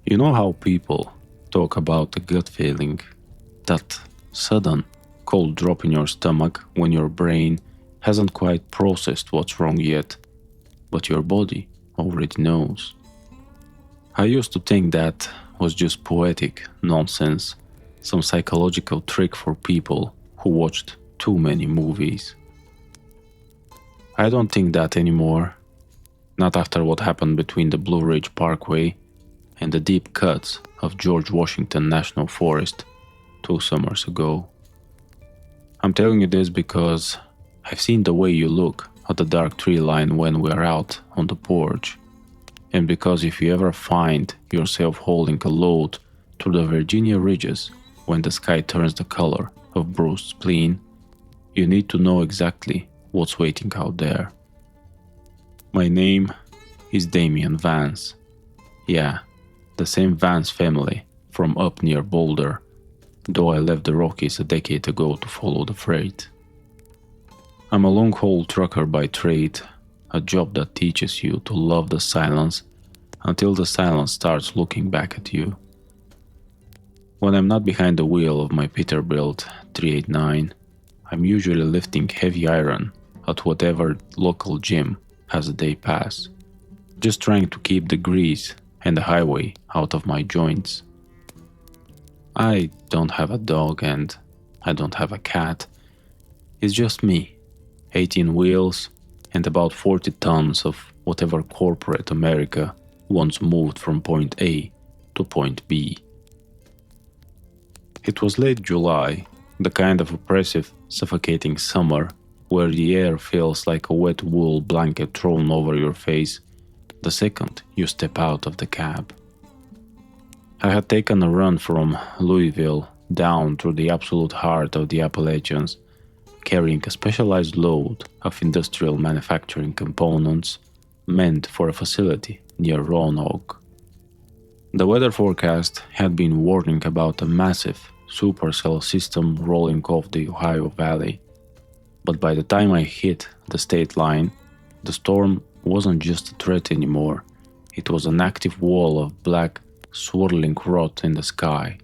You know how people talk about the gut feeling, that sudden cold drop in your stomach when your brain hasn't quite processed what's wrong yet, but your body already knows. I used to think that was just poetic nonsense, some psychological trick for people who watched too many movies. I don't think that anymore, not after what happened between the Blue Ridge Parkway and the deep cuts of George Washington National Forest 2 summers ago. I'm telling you this because I've seen the way you look at the dark tree line when we're out on the porch, and because if you ever find yourself holding a load through the Virginia ridges when the sky turns the color of bruised spleen, you need to know exactly what's waiting out there. My name is Damian Vance. Yeah, the same Vance family from up near Boulder, though I left the Rockies a decade ago to follow the freight. I'm a long-haul trucker by trade, a job that teaches you to love the silence until the silence starts looking back at you. When I'm not behind the wheel of my Peterbilt 389, I'm usually lifting heavy iron at whatever local gym has a day pass, just trying to keep the grease and the highway out of my joints. I don't have a dog and I don't have a cat. It's just me, 18 wheels and about 40 tons of whatever corporate America once moved from point A to point B. It was late July, the kind of oppressive, suffocating summer where the air feels like a wet wool blanket thrown over your face the second you step out of the cab. I had taken a run from Louisville down through the absolute heart of the Appalachians, carrying a specialized load of industrial manufacturing components meant for a facility near Roanoke. The weather forecast had been warning about a massive supercell system rolling off the Ohio Valley, but by the time I hit the state line, the storm wasn't just a threat anymore. It was an active wall of black, swirling rot in the sky.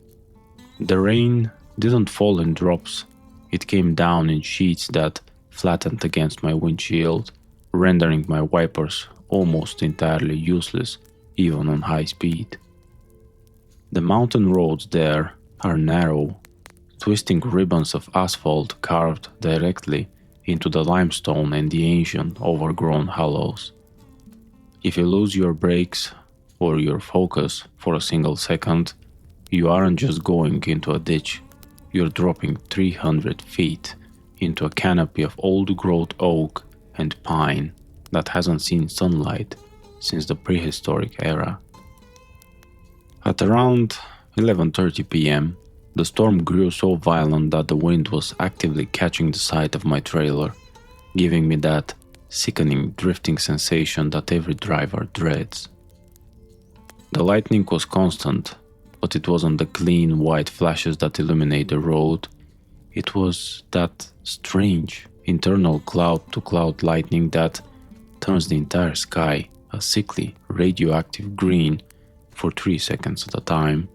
The rain didn't fall in drops. It came down in sheets that flattened against my windshield, rendering my wipers almost entirely useless, even on high speed. The mountain roads there are narrow, twisting ribbons of asphalt carved directly into the limestone and the ancient, overgrown hollows. If you lose your brakes or your focus for a single second, you aren't just going into a ditch, you're dropping 300 feet into a canopy of old-growth oak and pine that hasn't seen sunlight since the prehistoric era. At around 11:30 p.m., the storm grew so violent that the wind was actively catching the side of my trailer, giving me that sickening drifting sensation that every driver dreads. The lightning was constant, but it wasn't the clean white flashes that illuminate the road. It was that strange internal cloud-to-cloud lightning that turns the entire sky a sickly radioactive green for 3 seconds at a time,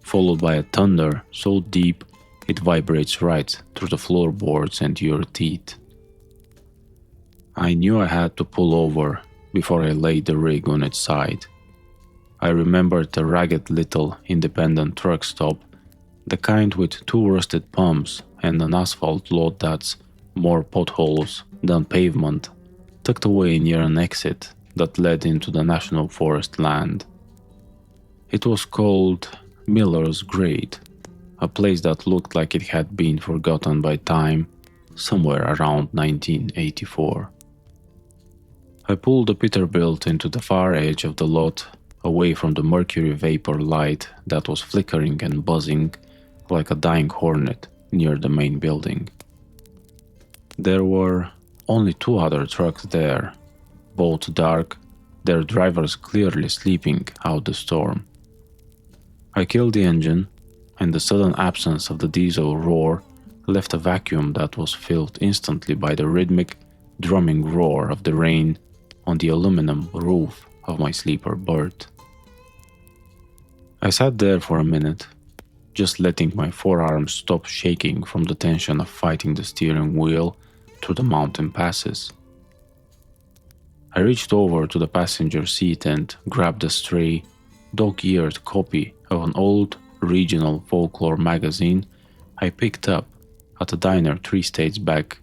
followed by a thunder so deep it vibrates right through the floorboards and your teeth. I knew I had to pull over before I laid the rig on its side. I remembered a ragged little independent truck stop, the kind with 2 rusted pumps and an asphalt lot that's more potholes than pavement, tucked away near an exit that led into the National Forest land. It was called Miller's Grade, a place that looked like it had been forgotten by time somewhere around 1984. I pulled the Peterbilt into the far edge of the lot, away from the mercury vapor light that was flickering and buzzing like a dying hornet near the main building. There were only 2 other trucks there, both dark, their drivers clearly sleeping out the storm. I killed the engine, and the sudden absence of the diesel roar left a vacuum that was filled instantly by the rhythmic, drumming roar of the rain on the aluminum roof of my sleeper berth. I sat there for a minute, just letting my forearms stop shaking from the tension of fighting the steering wheel through the mountain passes. I reached over to the passenger seat and grabbed a stray, dog-eared copy of an old regional folklore magazine I picked up at a diner 3 states back,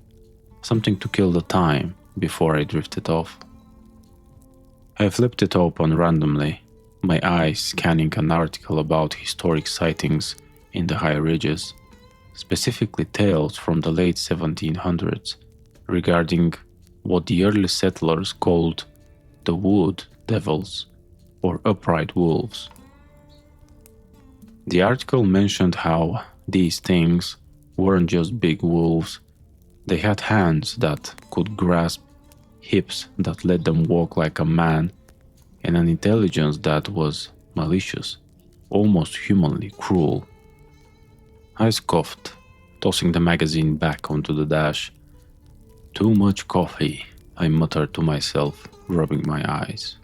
something to kill the time before I drifted off. I flipped it open randomly, my eyes scanning an article about historic sightings in the high ridges, specifically tales from the late 1700s regarding what the early settlers called the wood devils or upright wolves. The article mentioned how these things weren't just big wolves, they had hands that could grasp, hips that let them walk like a man, and an intelligence that was malicious, almost humanly cruel. I scoffed, tossing the magazine back onto the dash. Too much coffee, I muttered to myself, rubbing my eyes.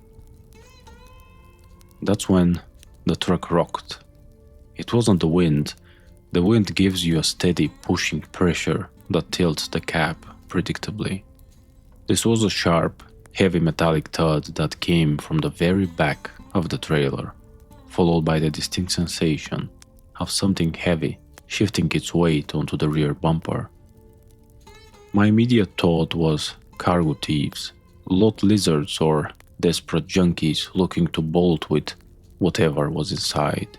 That's when the truck rocked. It wasn't the wind. The wind gives you a steady pushing pressure that tilts the cab predictably. This was a sharp, heavy metallic thud that came from the very back of the trailer, followed by the distinct sensation of something heavy shifting its weight onto the rear bumper. My immediate thought was cargo thieves, lot lizards or desperate junkies looking to bolt with whatever was inside.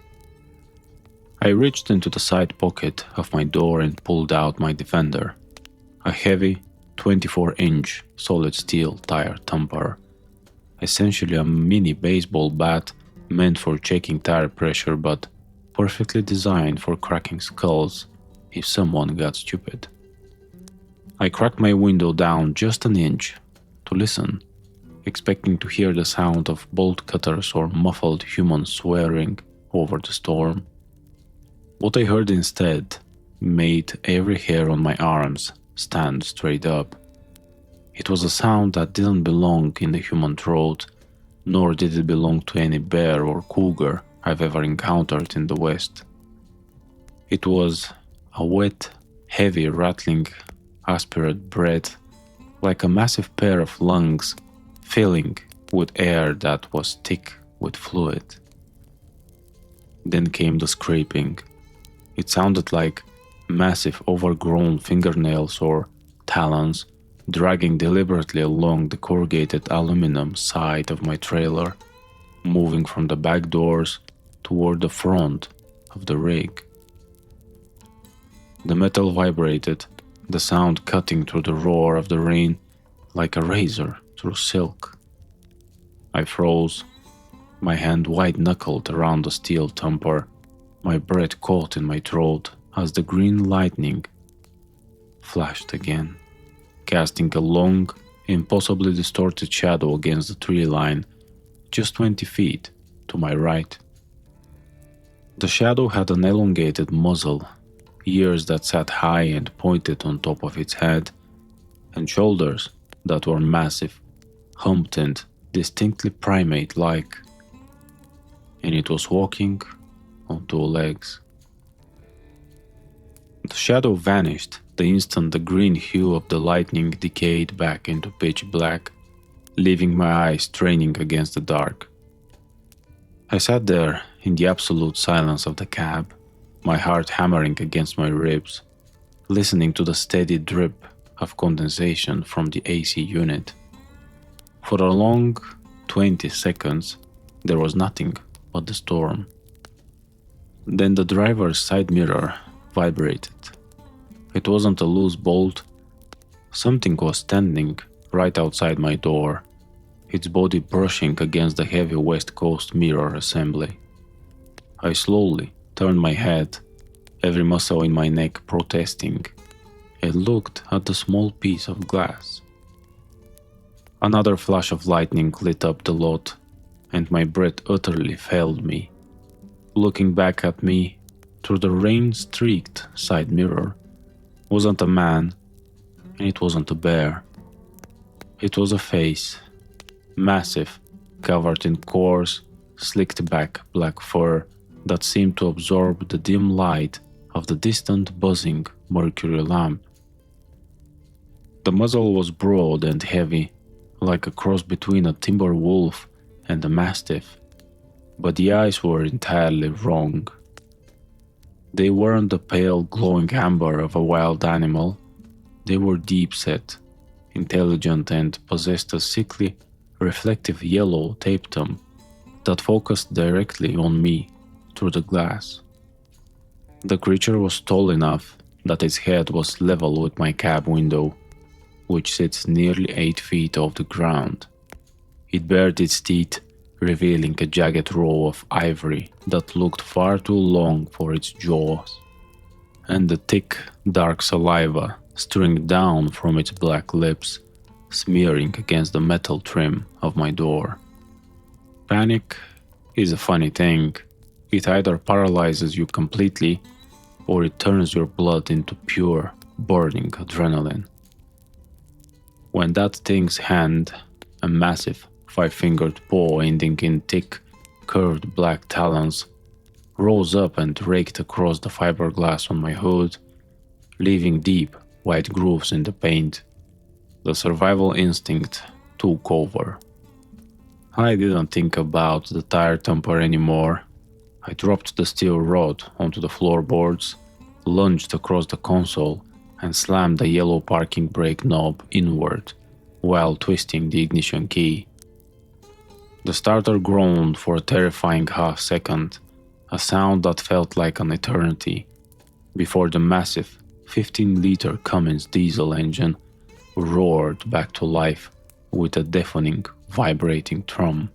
I reached into the side pocket of my door and pulled out my Defender, a heavy 24-inch solid steel tire thumper, essentially a mini baseball bat meant for checking tire pressure but perfectly designed for cracking skulls if someone got stupid. I cracked my window down just an inch to listen, expecting to hear the sound of bolt cutters or muffled human swearing over the storm. What I heard instead made every hair on my arms stand straight up. It was a sound that didn't belong in the human throat, nor did it belong to any bear or cougar I've ever encountered in the West. It was a wet, heavy, rattling, aspirate breath, like a massive pair of lungs filling with air that was thick with fluid. Then came the scraping. It sounded like massive overgrown fingernails or talons dragging deliberately along the corrugated aluminum side of my trailer, moving from the back doors toward the front of the rig. The metal vibrated, the sound cutting through the roar of the rain like a razor through silk. I froze, my hand white-knuckled around the steel thumper, my breath caught in my throat as the green lightning flashed again, casting a long, impossibly distorted shadow against the tree line just 20 feet to my right. The shadow had an elongated muzzle, ears that sat high and pointed on top of its head, and shoulders that were massive, humped and distinctly primate-like. And it was walking on 2 legs. The shadow vanished the instant the green hue of the lightning decayed back into pitch black, leaving my eyes straining against the dark. I sat there in the absolute silence of the cab, my heart hammering against my ribs, listening to the steady drip of condensation from the AC unit. For a long 20 seconds, there was nothing but the storm. Then the driver's side mirror vibrated. It wasn't a loose bolt. Something was standing right outside my door, its body brushing against the heavy West Coast mirror assembly. I slowly turned my head, every muscle in my neck protesting, and looked at the small piece of glass. Another flash of lightning lit up the lot, and my breath utterly failed me. Looking back at me through the rain-streaked side mirror wasn't a man, and it wasn't a bear. It was a face, massive, covered in coarse, slicked back black fur that seemed to absorb the dim light of the distant buzzing mercury lamp. The muzzle was broad and heavy, like a cross between a timber wolf and a mastiff, but the eyes were entirely wrong. They weren't the pale glowing amber of a wild animal, they were deep-set, intelligent and possessed a sickly, reflective yellow tapetum that focused directly on me through the glass. The creature was tall enough that its head was level with my cab window, which sits nearly 8 feet off the ground. It bared its teeth, revealing a jagged row of ivory that looked far too long for its jaws, and the thick, dark saliva streaming down from its black lips, smearing against the metal trim of my door. Panic is a funny thing. It either paralyzes you completely, or it turns your blood into pure, burning adrenaline. When that thing's hand, a massive, 5-fingered paw ending in thick, curved black talons, rose up and raked across the fiberglass on my hood, leaving deep, white grooves in the paint, the survival instinct took over. I didn't think about the tire thumper anymore. I dropped the steel rod onto the floorboards, lunged across the console, and slammed the yellow parking brake knob inward while twisting the ignition key. The starter groaned for a terrifying half second, a sound that felt like an eternity, before the massive 15-liter Cummins diesel engine roared back to life with a deafening, vibrating thrum.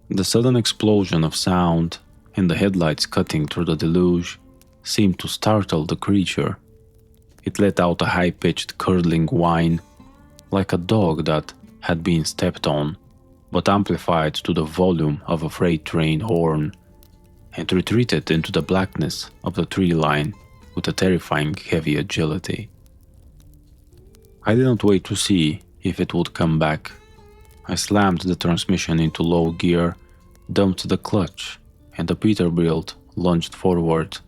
The sudden explosion of sound and the headlights cutting through the deluge seemed to startle the creature. It let out a high-pitched curdling whine, like a dog that had been stepped on, but amplified to the volume of a freight train horn, and retreated into the blackness of the tree line with a terrifying heavy agility. I didn't wait to see if it would come back. I slammed the transmission into low gear, dumped the clutch, and the Peterbilt lunged forward,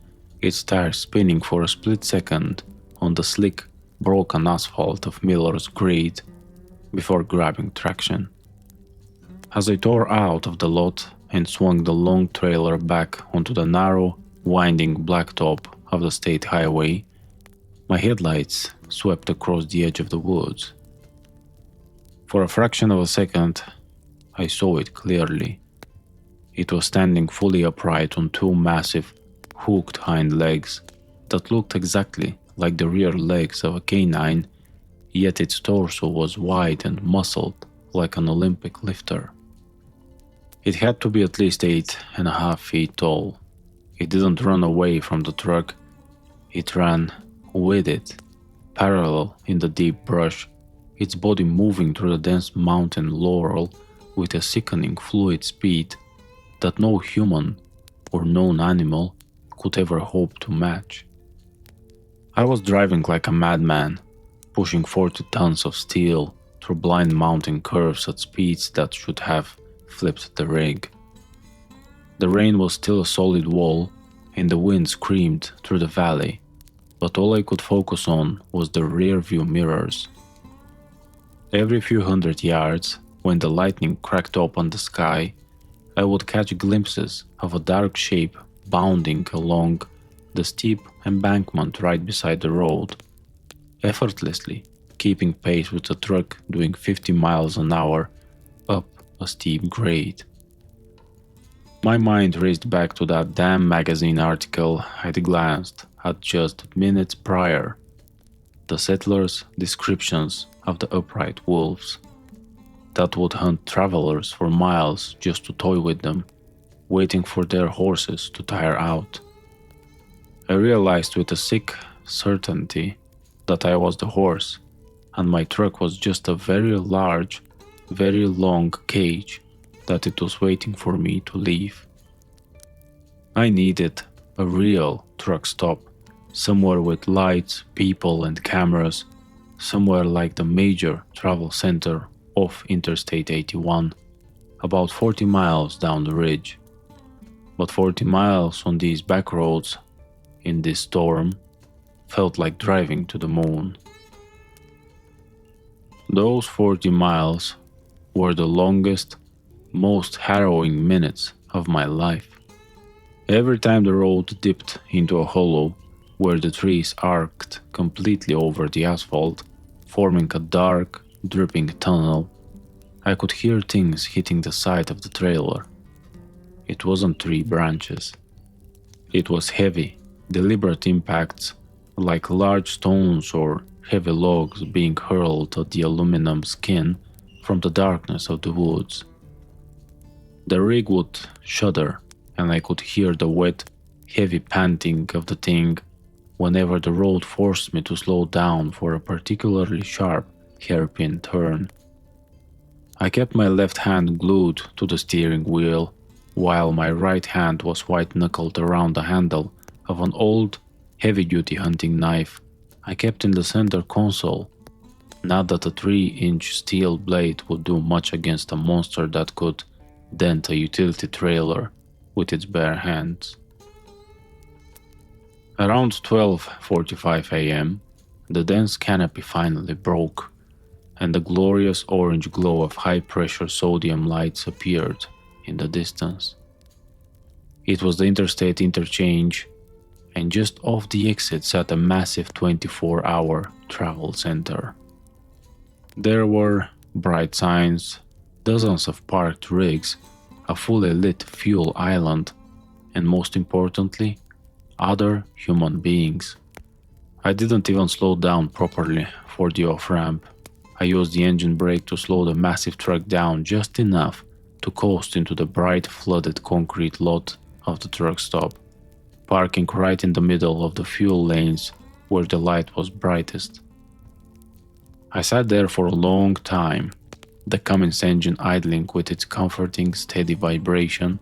its tires spinning for a split second on the slick, broken asphalt of Miller's grade before grabbing traction. As I tore out of the lot and swung the long trailer back onto the narrow, winding blacktop of the state highway, my headlights swept across the edge of the woods. For a fraction of a second, I saw it clearly. It was standing fully upright on two massive, hooked hind legs that looked exactly like the rear legs of a canine, yet its torso was wide and muscled like an Olympic lifter. It had to be at least 8.5 feet tall. It didn't run away from the truck, it ran with it, parallel in the deep brush, its body moving through the dense mountain laurel with a sickening fluid speed that no human or known animal could ever hope to match. I was driving like a madman, pushing 40 tons of steel through blind mountain curves at speeds that should have flipped the rig. The rain was still a solid wall, and the wind screamed through the valley, but all I could focus on was the rear-view mirrors. Every few hundred yards, when the lightning cracked open the sky, I would catch glimpses of a dark shape bounding along the steep embankment right beside the road, effortlessly keeping pace with a truck doing 50 miles an hour up a steep grade. My mind raced back to that damn magazine article I'd glanced at just minutes prior, the settlers' descriptions of the upright wolves that would hunt travelers for miles just to toy with them, waiting for their horses to tire out. I realized with a sick certainty that I was the horse, and my truck was just a very large, very long cage that it was waiting for me to leave. I needed a real truck stop, somewhere with lights, people and cameras, somewhere like the major travel center off Interstate 81, about 40 miles down the ridge. But 40 miles on these back roads in this storm felt like driving to the moon. Those 40 miles were the longest, most harrowing minutes of my life. Every time the road dipped into a hollow where the trees arced completely over the asphalt, forming a dark, dripping tunnel, I could hear things hitting the side of the trailer. It wasn't tree branches. It was heavy, deliberate impacts, like large stones or heavy logs being hurled at the aluminum skin from the darkness of the woods. The rig would shudder, and I could hear the wet, heavy panting of the thing whenever the road forced me to slow down for a particularly sharp, hairpin turn. I kept my left hand glued to the steering wheel, while my right hand was white-knuckled around the handle of an old, heavy-duty hunting knife I kept in the center console. Not that a 3-inch steel blade would do much against a monster that could dent a utility trailer with its bare hands. Around 12:45 a.m., the dense canopy finally broke, and the glorious orange glow of high-pressure sodium lights appeared in the distance. It was the interstate interchange, and just off the exit sat a massive 24-hour travel center. There were bright signs, dozens of parked rigs, a fully lit fuel island, and most importantly, other human beings. I didn't even slow down properly for the off-ramp. I used the engine brake to slow the massive truck down just enough to coast into the bright flooded concrete lot of the truck stop, parking right in the middle of the fuel lanes where the light was brightest. I sat there for a long time, the Cummins engine idling with its comforting steady vibration,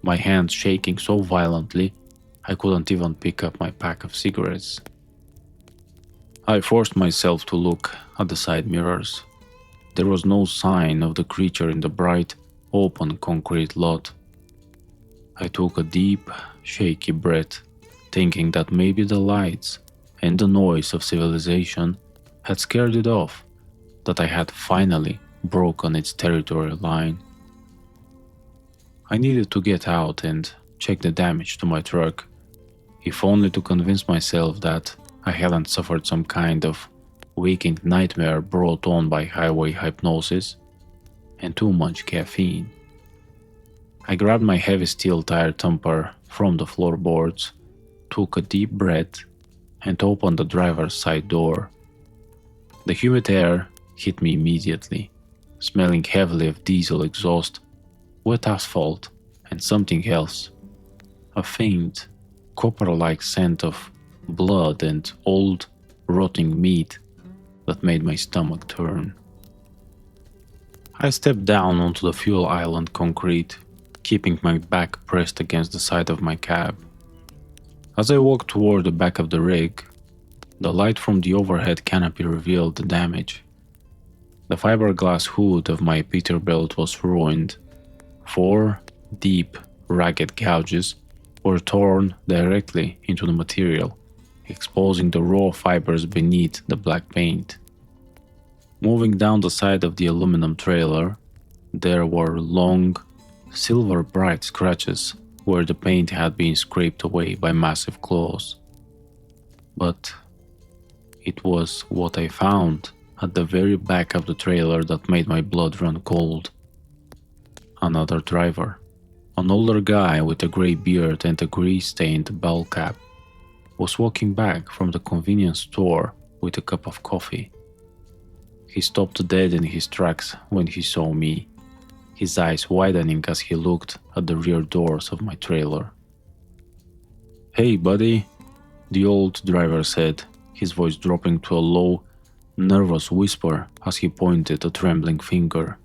my hands shaking so violently I couldn't even pick up my pack of cigarettes. I forced myself to look at the side mirrors. There was no sign of the creature in the bright, open concrete lot. I took a deep, shaky breath, thinking that maybe the lights and the noise of civilization had scared it off, that I had finally broken its territory line. I needed to get out and check the damage to my truck, if only to convince myself that I hadn't suffered some kind of waking nightmare brought on by highway hypnosis and too much caffeine. I grabbed my heavy steel tire thumper from the floorboards, took a deep breath, and opened the driver's side door. The humid air hit me immediately, smelling heavily of diesel exhaust, wet asphalt, and something else. A faint, copper-like scent of blood and old, rotting meat that made my stomach turn. I stepped down onto the fuel island concrete, keeping my back pressed against the side of my cab. As I walked toward the back of the rig, the light from the overhead canopy revealed the damage. The fiberglass hood of my Peterbilt was ruined. 4 deep, ragged gouges were torn directly into the material, exposing the raw fibers beneath the black paint. Moving down the side of the aluminum trailer, there were long, silver-bright scratches where the paint had been scraped away by massive claws. But it was what I found at the very back of the trailer that made my blood run cold. Another driver, an older guy with a gray beard and a grease-stained ball cap, was walking back from the convenience store with a cup of coffee. He stopped dead in his tracks when he saw me, his eyes widening as he looked at the rear doors of my trailer. "Hey, buddy," the old driver said, his voice dropping to a low, nervous whisper as he pointed a trembling finger.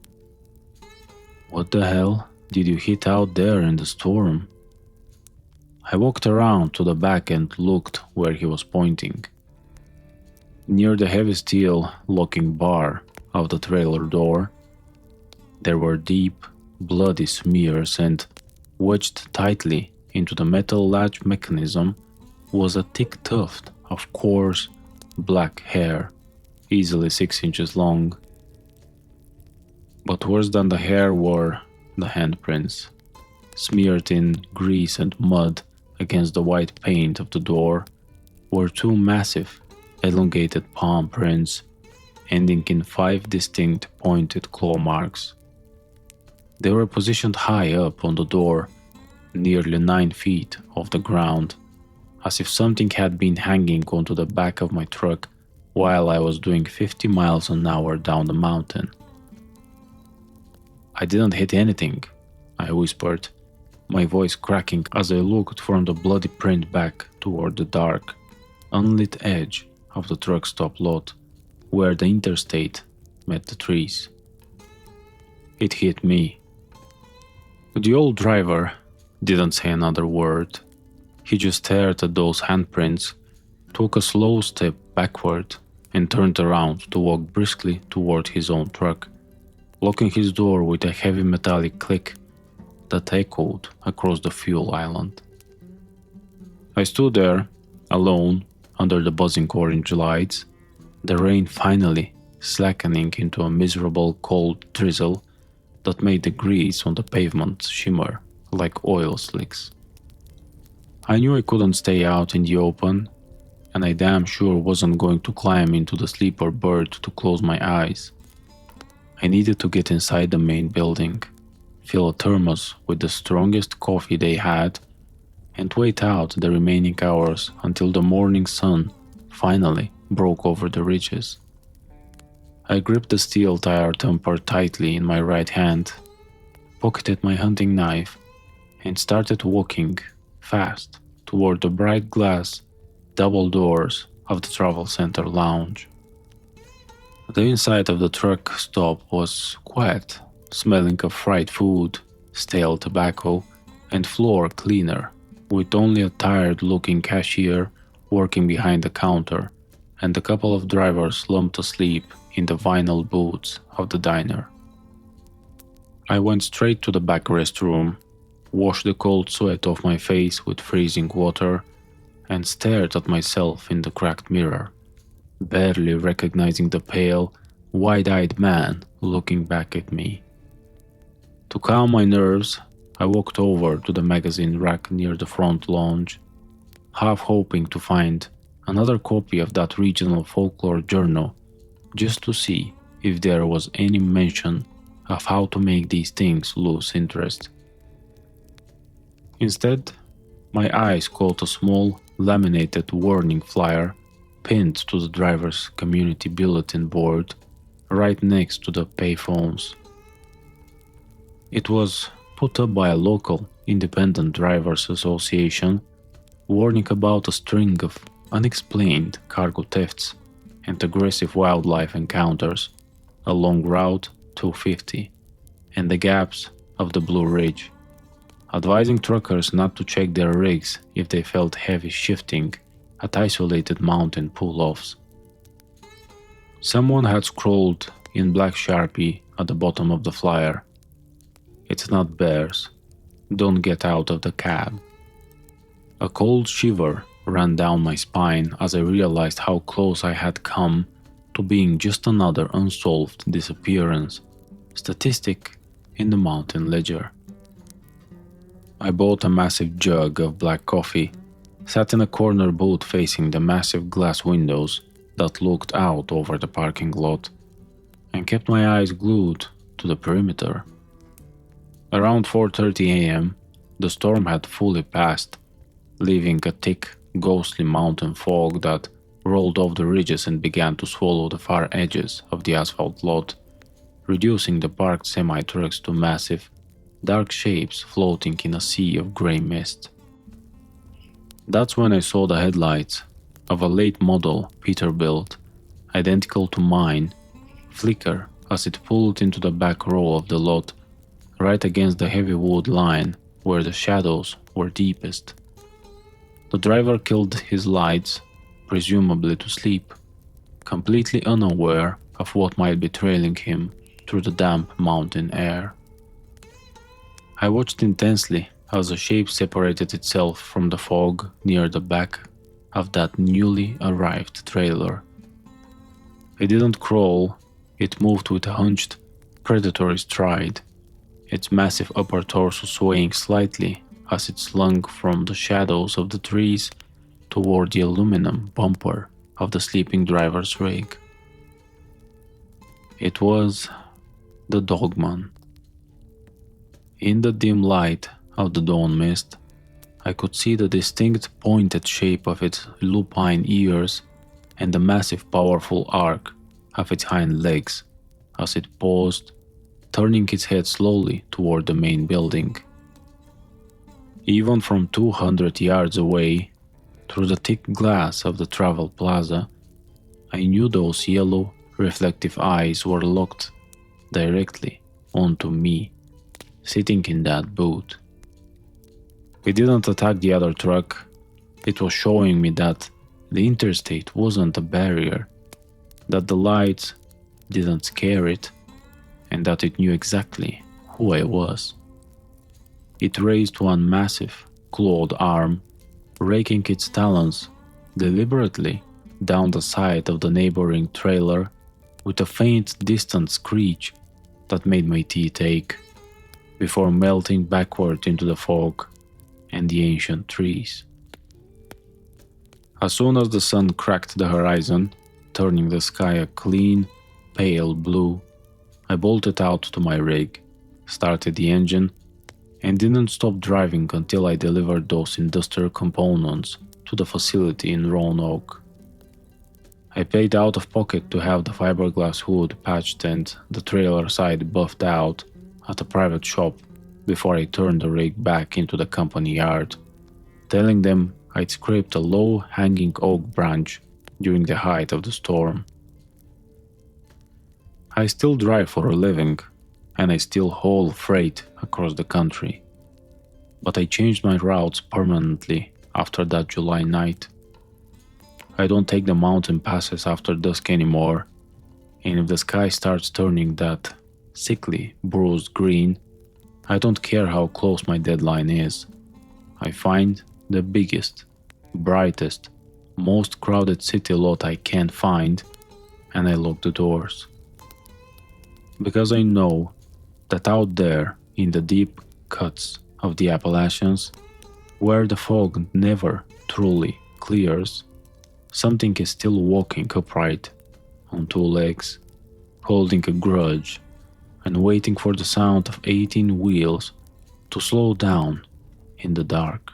"What the hell did you hit out there in the storm?" I walked around to the back and looked where he was pointing. Near the heavy steel locking bar of the trailer door, there were deep, bloody smears and Wedged tightly into the metal latch mechanism was a thick tuft of coarse, black hair, easily 6 inches long. But worse than the hair were the handprints, smeared in grease and mud against the white paint of the door, were two massive, elongated palm prints, ending in 5 distinct pointed claw marks. They were positioned high up on the door, nearly 9 feet off the ground, as if something had been hanging onto the back of my truck while I was doing 50 miles an hour down the mountain. "I didn't hit anything," I whispered, my voice cracking as I looked from the bloody print back toward the dark, unlit edge of the truck stop lot where the interstate met the trees. It hit me. The old driver didn't say another word. He just stared at those handprints, took a slow step backward, and turned around to walk briskly toward his own truck, locking his door with a heavy metallic click that echoed across the fuel island. I stood there, alone, under the buzzing orange lights, the rain finally slackening into a miserable cold drizzle that made the grease on the pavement shimmer like oil slicks. I knew I couldn't stay out in the open, and I damn sure wasn't going to climb into the sleeper bird to close my eyes. I needed to get inside the main building, fill a thermos with the strongest coffee they had, and wait out the remaining hours until the morning sun finally broke over the ridges. I gripped the steel tire thumper tightly in my right hand, pocketed my hunting knife, and started walking fast toward the bright glass double doors of the travel center lounge. The inside of the truck stop was quiet, smelling of fried food, stale tobacco, and floor cleaner, with only a tired-looking cashier working behind the counter and a couple of drivers slumped asleep in the vinyl booths of the diner. I went straight to the back restroom, washed the cold sweat off my face with freezing water, and stared at myself in the cracked mirror, barely recognizing the pale, wide-eyed man looking back at me. To calm my nerves, I walked over to the magazine rack near the front lounge, half hoping to find another copy of that regional folklore journal just to see if there was any mention of how to make these things lose interest. Instead, my eyes caught a small laminated warning flyer pinned to the driver's community bulletin board right next to the payphones. It was put up by a local independent drivers association warning about a string of unexplained cargo thefts and aggressive wildlife encounters along Route 250 and the gaps of the Blue Ridge, advising truckers not to check their rigs if they felt heavy shifting at isolated mountain pull-offs. Someone had scrawled in black Sharpie at the bottom of the flyer, "It's not bears. Don't get out of the cab." A cold shiver ran down my spine as I realized how close I had come to being just another unsolved disappearance statistic in the mountain ledger. I bought a massive jug of black coffee, sat in a corner booth facing the massive glass windows that looked out over the parking lot, and kept my eyes glued to the perimeter. Around 4:30 a.m., the storm had fully passed, leaving a thick, ghostly mountain fog that rolled off the ridges and began to swallow the far edges of the asphalt lot, reducing the parked semi-trucks to massive, dark shapes floating in a sea of grey mist. That's when I saw the headlights of a late model Peterbilt, identical to mine, flicker as it pulled into the back row of the lot, right against the heavy wood line where the shadows were deepest. The driver killed his lights, presumably to sleep, completely unaware of what might be trailing him through the damp mountain air. I watched intensely as a shape separated itself from the fog near the back of that newly arrived trailer. It didn't crawl, it moved with a hunched, predatory stride, its massive upper torso swaying slightly as it slunk from the shadows of the trees toward the aluminum bumper of the sleeping driver's rig. It was the Dogman. In the dim light of the dawn mist, I could see the distinct pointed shape of its lupine ears and the massive powerful arc of its hind legs as it paused, turning its head slowly toward the main building. Even from 200 yards away, through the thick glass of the travel plaza, I knew those yellow, reflective eyes were locked directly onto me, sitting in that booth. It didn't attack the other truck, it was showing me that the interstate wasn't a barrier, that the lights didn't scare it, and that it knew exactly who I was. It raised one massive, clawed arm, raking its talons deliberately down the side of the neighboring trailer with a faint, distant screech that made my teeth ache, before melting backward into the fog and the ancient trees. As soon as the sun cracked the horizon, turning the sky a clean, pale blue, I bolted out to my rig, started the engine, and didn't stop driving until I delivered those industrial components to the facility in Roanoke. I paid out of pocket to have the fiberglass hood patched and the trailer side buffed out at a private shop before I turned the rig back into the company yard, telling them I'd scraped a low-hanging oak branch during the height of the storm. I still drive for a living, and I still haul freight across the country. But I changed my routes permanently after that July night. I don't take the mountain passes after dusk anymore, and if the sky starts turning that sickly, bruised green, I don't care how close my deadline is. I find the biggest, brightest, most crowded city lot I can find, and I lock the doors. Because I know that out there in the deep cuts of the Appalachians, where the fog never truly clears, something is still walking upright on two legs, holding a grudge and waiting for the sound of 18 wheels to slow down in the dark.